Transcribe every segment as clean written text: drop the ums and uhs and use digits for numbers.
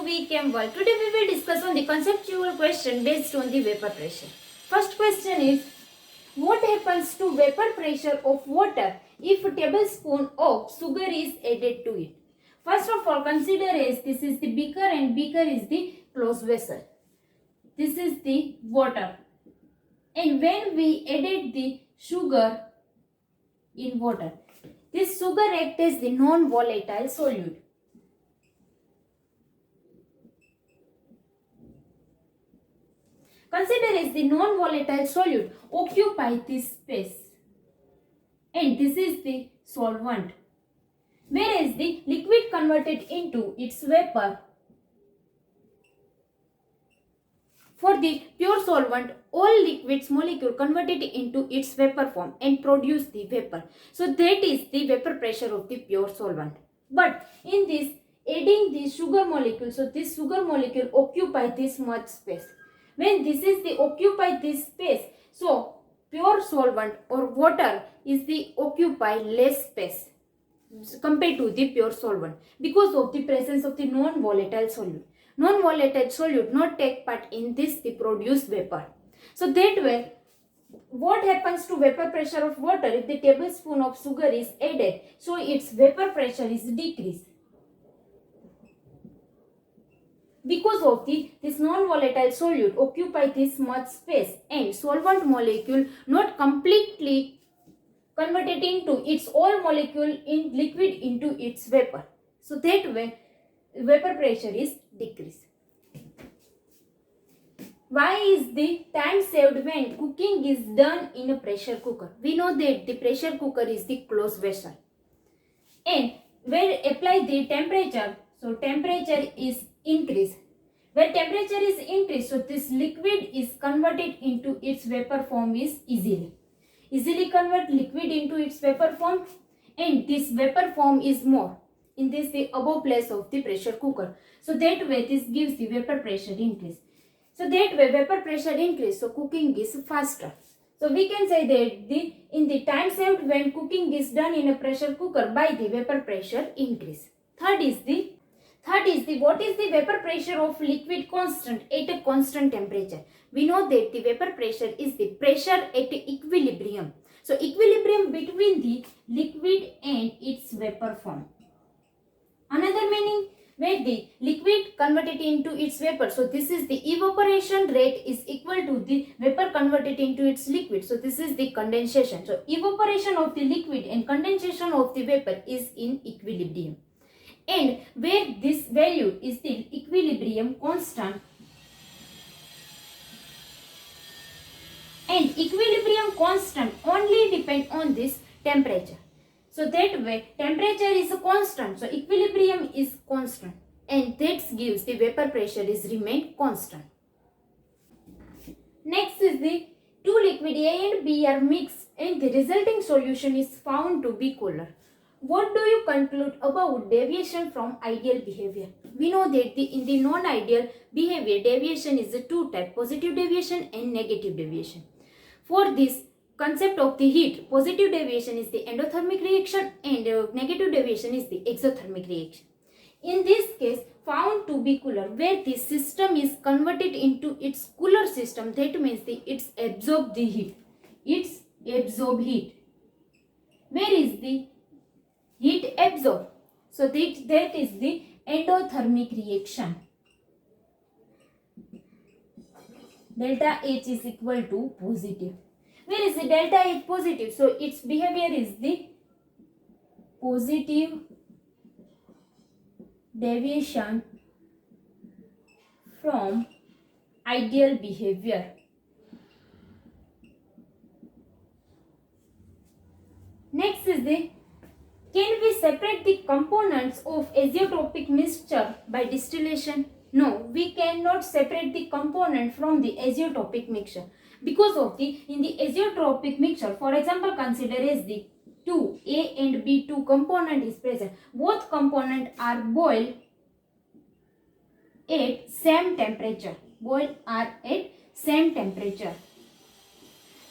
week World. Today we will discuss on the conceptual question based on the vapor pressure. First question is, what happens to vapor pressure of water if a tablespoon of sugar is added to it? First of all, consider as this is the beaker and beaker is the closed vessel. This is the water. And when we added the sugar in water, this sugar acts as the non-volatile solute. Consider as the non-volatile solute occupy this space, and this is the solvent, whereas the liquid converted into its vapor. For the pure solvent, all liquids molecule converted into its vapor form and produce the vapor. So that is the vapor pressure of the pure solvent. But in this, adding the sugar molecule, so this sugar molecule occupy this much space. When this is the occupy this space, so pure solvent or water is the occupy less space compared to the pure solvent because of the presence of the non-volatile solute. Non-volatile solute not take part in this the produced vapor. So that way, what happens to vapor pressure of water if the tablespoon of sugar is added? So its vapor pressure is decreased. Because of this non-volatile solute occupy this much space and solvent molecule not completely converted into its all molecule in liquid into its vapor. So that way vapor pressure is decreased. Why is the time saved when cooking is done in a pressure cooker? We know that the pressure cooker is the closed vessel. And where apply the temperature, so temperature is increased. Where temperature is increased, so this liquid is converted into its vapor form is easily convert liquid into its vapor form, and this vapor form is more in this the above place of the pressure cooker. So that way this gives the vapor pressure increase. So that way vapor pressure increase, so cooking is faster. So we can say that in the time saved when cooking is done in a pressure cooker by the vapor pressure increase. Third is what is the vapor pressure of liquid constant at a constant temperature? We know that the vapor pressure is the pressure at equilibrium. So equilibrium between the liquid and its vapor form. Another meaning, where the liquid converted into its vapor. So this is the evaporation rate is equal to the vapor converted into its liquid. So this is the condensation. So evaporation of the liquid and condensation of the vapor is in equilibrium. And where this value is the equilibrium constant, and equilibrium constant only depend on this temperature. So that way temperature is a constant, so equilibrium is constant, and that gives the vapor pressure is remain constant. Next is the two liquid A and B are mixed and the resulting solution is found to be cooler. What do you conclude about deviation from ideal behavior? We know that in the non-ideal behavior, deviation is a two type, positive deviation and negative deviation. For this concept of the heat, positive deviation is the endothermic reaction and negative deviation is the exothermic reaction. In this case, found to be cooler, where the system is converted into its cooler system, that means it's absorb the heat. It's absorb heat. Where is the heat absorbed? So that is the endothermic reaction. Delta H is equal to positive. Where is the delta H positive? So its behavior is the positive deviation from ideal behavior. Next is the, can we separate the components of azeotropic mixture by distillation? No, we cannot separate the component from the azeotropic mixture because of in the azeotropic mixture, for example, consider as the two A and B two component is present. Both component are boiled at same temperature.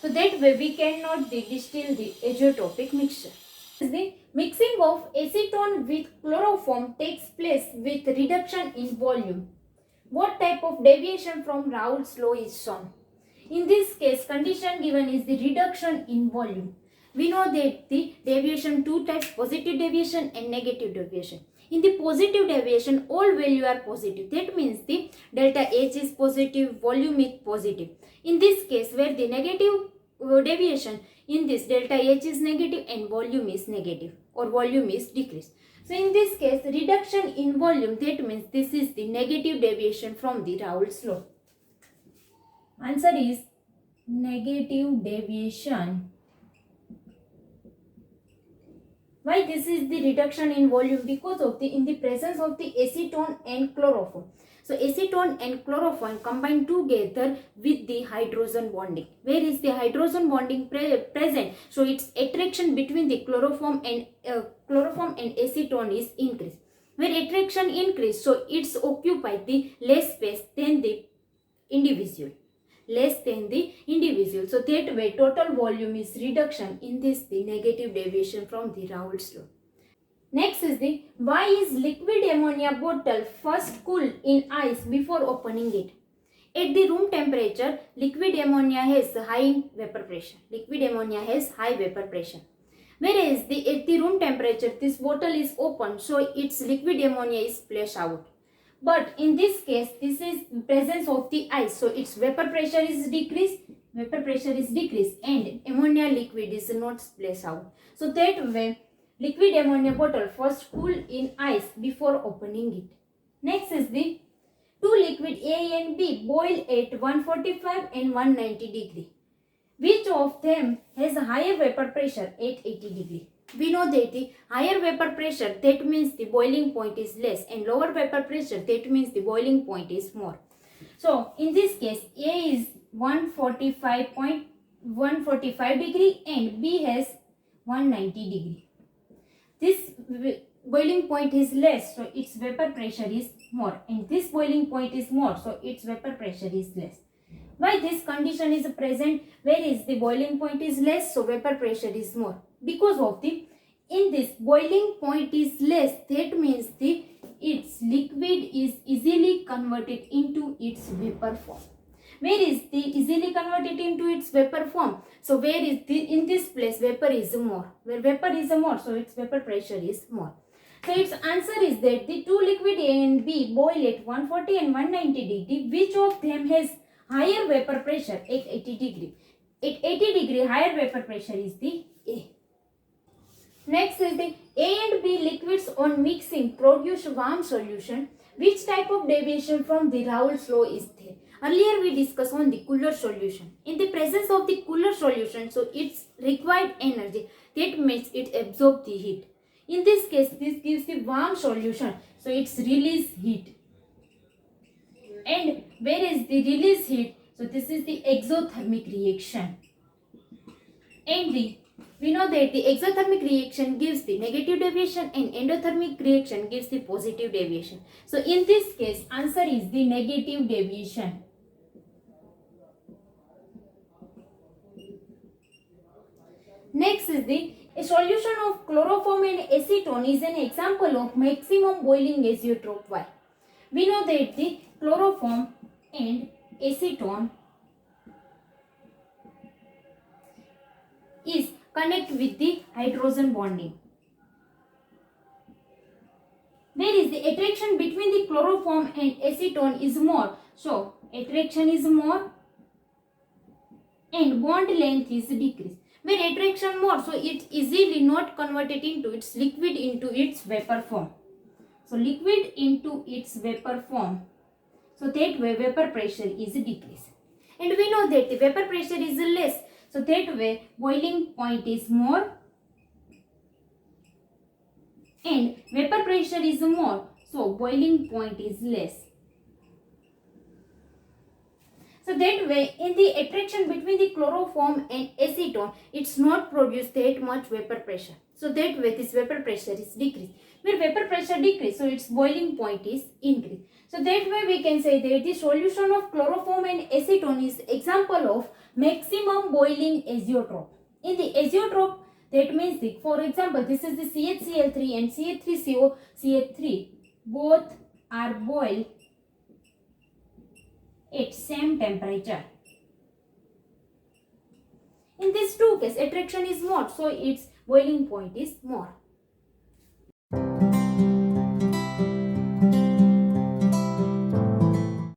So that way we cannot distill the azeotropic mixture. The mixing of acetone with chloroform takes place with reduction in volume. What type of deviation from Raoult's law is shown? In this case, condition given is the reduction in volume. We know that the deviation two types, positive deviation and negative deviation. In the positive deviation, all value are positive. That means the delta H is positive, volume is positive. In this case, where the negative deviation, in this delta H is negative and volume is negative or volume is decreased. So in this case, reduction in volume, that means this is the negative deviation from the Raoult's law. Answer is negative deviation. Why this is the reduction in volume? Because of the in the presence of the acetone and chloroform. So acetone and chloroform combine together with the hydrogen bonding. Where is the hydrogen bonding present? So its attraction between the chloroform and acetone is increased. Where attraction increase, so it's occupied the less space than the individual. So that way total volume is reduction. In this the negative deviation from the Raoult's law. Next is the why is liquid ammonia bottle first cooled in ice before opening it? At the room temperature, liquid ammonia has high vapor pressure. Whereas at the room temperature, this bottle is open, so its liquid ammonia is splashed out. But in this case, this is presence of the ice, so its vapor pressure is decreased. And ammonia liquid is not splashed out. So that way, liquid ammonia bottle first cool in ice before opening it. Next is the two liquid A and B boil at 145 and 190 degree. Which of them has higher vapor pressure at 80 degree? We know that the higher vapor pressure, that means the boiling point is less, and lower vapor pressure, that means the boiling point is more. So in this case, A is 145 degree and B has 190 degree. This boiling point is less, so its vapor pressure is more, and this boiling point is more, so its vapor pressure is less. Why this condition is present? Where is the boiling point is less, so vapor pressure is more? Because of the in this boiling point is less, that means the its liquid is easily converted into its vapor form. Where is the easily converted into its vapor form? So where is the in this place vapor is more? Where vapor is more, so its vapor pressure is more. So its answer is that the two liquid A and B boil at 140 and 190 degree. Which of them has higher vapor pressure at 80 degree? At 80 degree, higher vapor pressure is the A. Next is the A and B liquids on mixing produce warm solution. Which type of deviation from the Raoult's law is there? Earlier we discussed on the cooler solution. In the presence of the cooler solution, so its required energy, that means it absorbs the heat. In this case, this gives the warm solution, so it's release heat. And where is the release heat? So this is the exothermic reaction. And we know that the exothermic reaction gives the negative deviation and endothermic reaction gives the positive deviation. So in this case, answer is the negative deviation. Next is a solution of chloroform and acetone is an example of maximum boiling azeotrope. Why? We know that the chloroform and acetone is connect with the hydrogen bonding. Where is the attraction between the chloroform and acetone is more. So attraction is more and bond length is decreased. When attraction more, so it easily not converted into its liquid into its vapor form. So liquid into its vapor form. So that way vapor pressure is decreased. And we know that the vapor pressure is less. So that way boiling point is more and vapor pressure is more. So boiling point is less. So that way in the attraction between the chloroform and acetone, it's not produced that much vapor pressure. So that way this vapor pressure is decreased. Where vapor pressure decrease, so its boiling point is increased. So that way we can say that the solution of chloroform and acetone is example of maximum boiling azeotrope. In the azeotrope, That means, for example, this is the CHCl3 and CH3CO, CH3. Both are boiled at same temperature. In these two cases, attraction is more, so its boiling point is more.